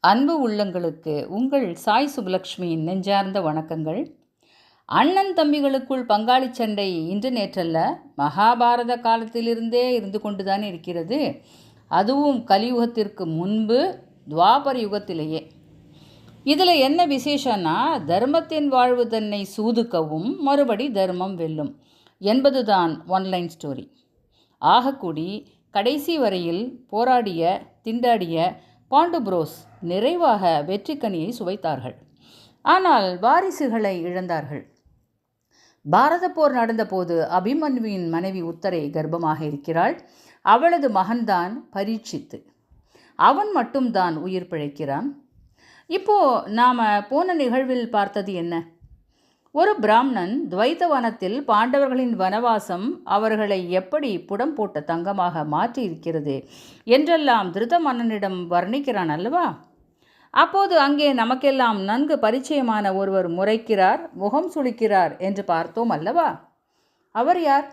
அன்பு உள்ளங்களுக்கு உங்கள் சாய் சுபலக்ஷ்மியின் நெஞ்சார்ந்த வணக்கங்கள். அண்ணன் தம்பிகளுக்குள் பங்காளி சண்டை இன்று நேற்றல்ல, மகாபாரத காலத்திலிருந்தே இருந்து கொண்டுதான் இருக்கிறது. அதுவும் கலியுகத்திற்கு முன்பு துவாபர யுகத்திலேயே. இதில் என்ன விசேஷம்னா, தர்மத்தின் வாழ்வு தன்னை சூதுக்கவும் மறுபடி தர்மம் வெல்லும் என்பதுதான் ஒன்லைன் ஸ்டோரி. ஆகக்கூடி கடைசி வரையில் போராடிய திண்டாடிய பாண்டு புரோஸ் நிறைவாக வெற்றிக்கனியை சுவைத்தார்கள். ஆனால் வாரிசுகளை இழந்தார்கள். பாரத போர் நடந்தபோது அபிமன்யுவின் மனைவி உத்தரை கர்ப்பமாக இருக்கிறாள். அவளது மகன்தான் பரீட்சித்து. அவன் மட்டும்தான் உயிர் பிழைக்கிறான். இப்போ நாம் போன நிகழ்வில் பார்த்தது என்ன? ஒரு பிராமணன் துவைத்தவனத்தில் பாண்டவர்களின் வனவாசம் அவர்களை எப்படி புடம் போட்ட தங்கமாக மாற்றி இருக்கிறது என்றெல்லாம் திருத மன்னனிடம் வர்ணிக்கிறான் அல்லவா? அப்போது அங்கே நமக்கெல்லாம் நன்கு பரிச்சயமான ஒருவர் முறைக்கிறார், முகம் சுளிக்கிறார் என்று பார்த்தோம் அல்லவா? அவர் யார்?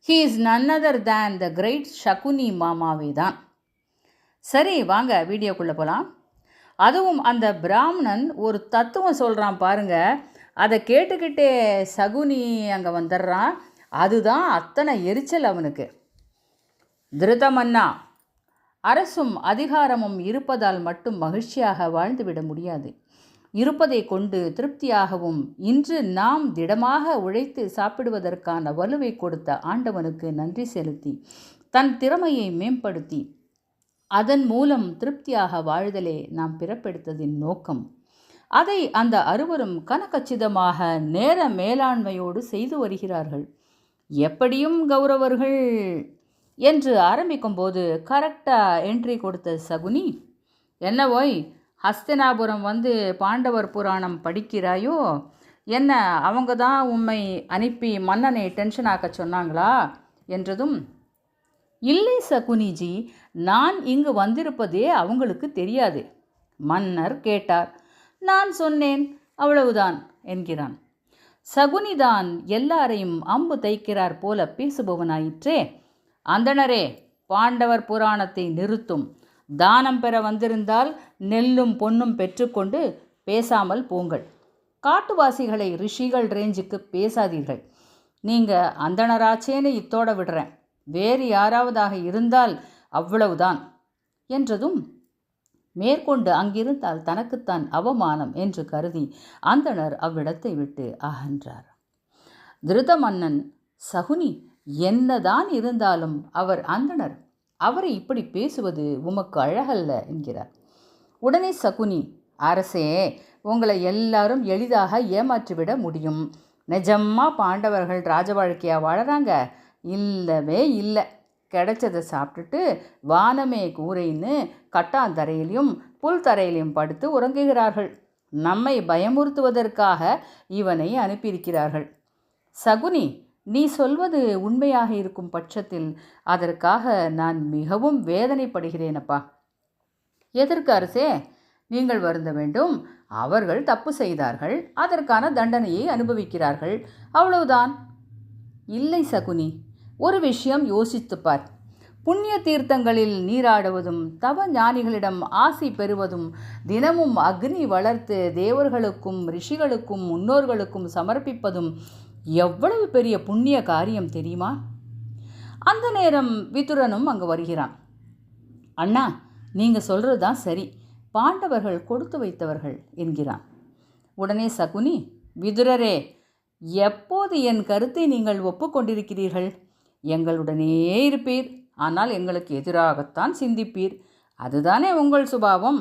He is none other than the great Shakuni மாமாவே தான். சரி, வாங்க வீடியோக்குள்ளே போகலாம். அதுவும் அந்த பிராமணன் ஒரு தத்துவம் சொல்கிறான் பாருங்க. அதை கேட்டுக்கிட்டே சகுனி அங்கே வந்துடுறான். அதுதான் அத்தனை எரிச்சல் அவனுக்கு. திருதமன்னா, அரசும் அதிகாரமும் இருப்பதால் மட்டும் மகிழ்ச்சியாக வாழ்ந்துவிட முடியாது. இருப்பதை கொண்டு திருப்தியாகவும் இன்று நாம் திடமாக உழைத்து சாப்பிடுவதற்கான வலுவை கொடுத்த ஆண்டவனுக்கு நன்றி செலுத்தி தன் திறமையை மேம்படுத்தி அதன் மூலம் திருப்தியாக வாழ்தலே நாம் பிறப்பெடுத்ததின் நோக்கம். அதை அந்த அறுவரும் கனகச்சிதமாக நேர மேலாண்மையோடு செய்து வருகிறார்கள். எப்படியும் கௌரவர்கள் என்று ஆரம்பிக்கும் போது கரெக்டாக என்ட்ரி கொடுத்த சகுனி, என்ன ஓய், ஹஸ்தினாபுரம் வந்து பாண்டவர் புராணம் படிக்கிறாயோ என்ன? அவங்க தான் உம்மை அனுப்பி மன்னனை டென்ஷன் ஆக்க சொன்னாங்களா என்றதும், இல்லை சகுனிஜி, நான் இங்கு வந்திருப்பதே அவங்களுக்கு தெரியாது. மன்னர் கேட்டார். நான் சொன்னேன், அவ்வளவுதான் என்கிறான். சகுனிதான் எல்லாரையும் அம்பு தைக்கிறார் போல பேசுபவனாயிற்றே. அந்தணரே, பாண்டவர் புராணத்தை நிறுத்தும். தானம் பெற வந்திருந்தால் நெல்லும் பொன்னும் பெற்றுக்கொண்டு பேசாமல் போங்கள். காட்டுவாசிகளை ரிஷிகள் ரேஞ்சுக்கு பேசாதீர்கள். நீங்கள் அந்தணராச்சேன்னு இத்தோட விடுறேன். வேறு யாராவதாக இருந்தால் அவ்வளவுதான் என்றதும், மேற்கொண்டு அங்கிருந்தால் தனக்குத்தான் அவமானம் என்று கருதி அந்தணர் அவ்விடத்தை விட்டு அகன்றார். திருத மன்னன், சகுனி என்னதான் இருந்தாலும் அவர் அந்தணர், அவரை இப்படி பேசுவது உமக்கு அழகல்ல என்கிறார். உடனே சகுனி, அரசே, உங்களை எல்லாரும் எளிதாக ஏமாற்றிவிட முடியும். நிஜமா பாண்டவர்கள் ராஜ வாழ்க்கையாக வாழறாங்க? இல்லவே இல்லை. கிடைச்சதை சாப்பிட்டுட்டு வானமே கூரைன்னு கட்டாந்தரையிலையும் புல் தரையிலையும் படுத்து உறங்குகிறார்கள். நம்மை பயமுறுத்துவதற்காக இவனை அனுப்பியிருக்கிறார்கள். சகுனி, நீ சொல்வது உண்மையாக இருக்கும் பட்சத்தில் அதற்காக நான் மிகவும் வேதனைப்படுகிறேனப்பா. எதற்கு அரசே? நீங்கள் வருந்த வேண்டும். அவர்கள் தப்பு செய்தார்கள், அதற்கான தண்டனையை அனுபவிக்கிறார்கள், அவ்வளவுதான். இல்லை சகுனி, ஒரு விஷயம் யோசித்துப்பார். புண்ணிய தீர்த்தங்களில் நீராடுவதும் தவ ஞானிகளிடம் ஆசி பெறுவதும் தினமும் அக்னி வளர்த்து தேவர்களுக்கும் ரிஷிகளுக்கும் முன்னோர்களுக்கும் சமர்ப்பிப்பதும் எவ்வளவு பெரிய புண்ணிய காரியம் தெரியுமா? அந்த நேரம் விதுரனும் அங்கு வருகிறான். அண்ணா, நீங்கள் சொல்கிறது தான் சரி, பாண்டவர்கள் கொடுத்து வைத்தவர்கள் என்கிறான். உடனே சகுனி, விதுரரே, எப்போது என் கருத்தை நீங்கள் ஒப்புக்கொண்டிருக்கிறீர்கள்? எங்களுடனே இருப்பீர், ஆனால் எங்களுக்கு எதிராகத்தான் சிந்திப்பீர். அதுதானே உங்கள் சுபாவம்.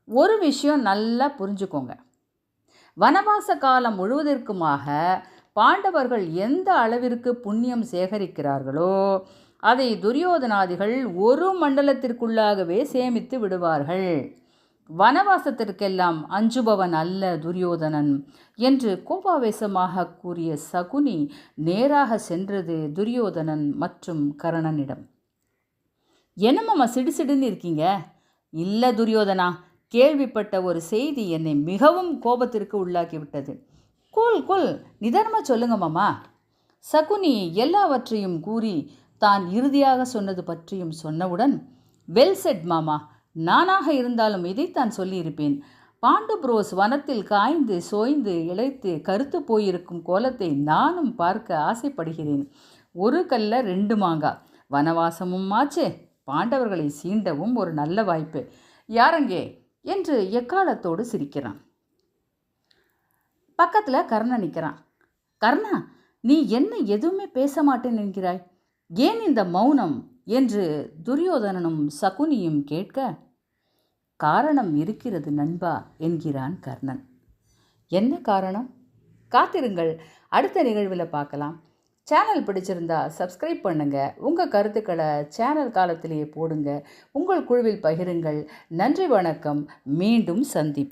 ஒரு விஷயம் நல்லா புரிஞ்சுக்கோங்க. வனவாச காலம் முழுவதற்குமாக பாண்டவர்கள் எந்த அளவிற்கு புண்ணியம் சேகரிக்கிறார்களோ அதை துரியோதனாதிகள் ஒரு மண்டலத்திற்குள்ளாகவே சேமித்து விடுவார்கள். வனவாசத்திற்கெல்லாம் அஞ்சுபவன் அல்ல துரியோதனன் என்று கோபாவேசமாக கூறிய சகுனி நேராக சென்றது துரியோதனன் மற்றும் கர்ணனிடம். என்னம்மா சிடுசிடுன்னு இருக்கீங்க? இல்லை துரியோதனா, கேள்விப்பட்ட ஒரு செய்தி என்னை மிகவும் கோபத்திற்கு உள்ளாக்கிவிட்டது. கோல் நிதானமாக சொல்லுங்க மாமா. சகுனி எல்லாவற்றையும் கூறி தான் இறுதியாக சொன்னது பற்றியும் சொன்னவுடன், வெல் செட் மாமா, நானாக இருந்தாலும் இதைத்தான் சொல்லியிருப்பேன். பாண்டு புரோஸ் வனத்தில் காய்ந்து சோய்ந்து இளைத்து கருத்து போயிருக்கும் கோலத்தை நானும் பார்க்க ஆசைப்படுகிறேன். ஒரு கல்ல 2 மாங்காய். வனவாசமும் ஆச்சு, பாண்டவர்களை சீண்டவும் ஒரு நல்ல வாய்ப்பு. யாரங்கே என்று எக்காலத்தோடு சிரிக்கிறான். பக்கத்தில் கர்ணன் நிற்கிறான். கர்ணா, நீ என்ன எதுவுமே பேச மாட்டேன் என்கிறாய்? ஏன் இந்த மௌனம் என்று துரியோதனனும் சகுனியும் கேட்க, காரணம் இருக்கிறது நண்பா என்கிறான் கர்ணன். என்ன காரணம்? காத்திருங்கள், அடுத்த நிகழ்வில் பார்க்கலாம். சேனல் பிடிச்சிருந்தா சப்ஸ்கிரைப் பண்ணுங்கள். உங்கள் கருத்துக்களை சேனல் காலத்திலேயே போடுங்க. உங்கள் குழுவில் பகிருங்கள். நன்றி, வணக்கம். மீண்டும் சந்திப்போம்.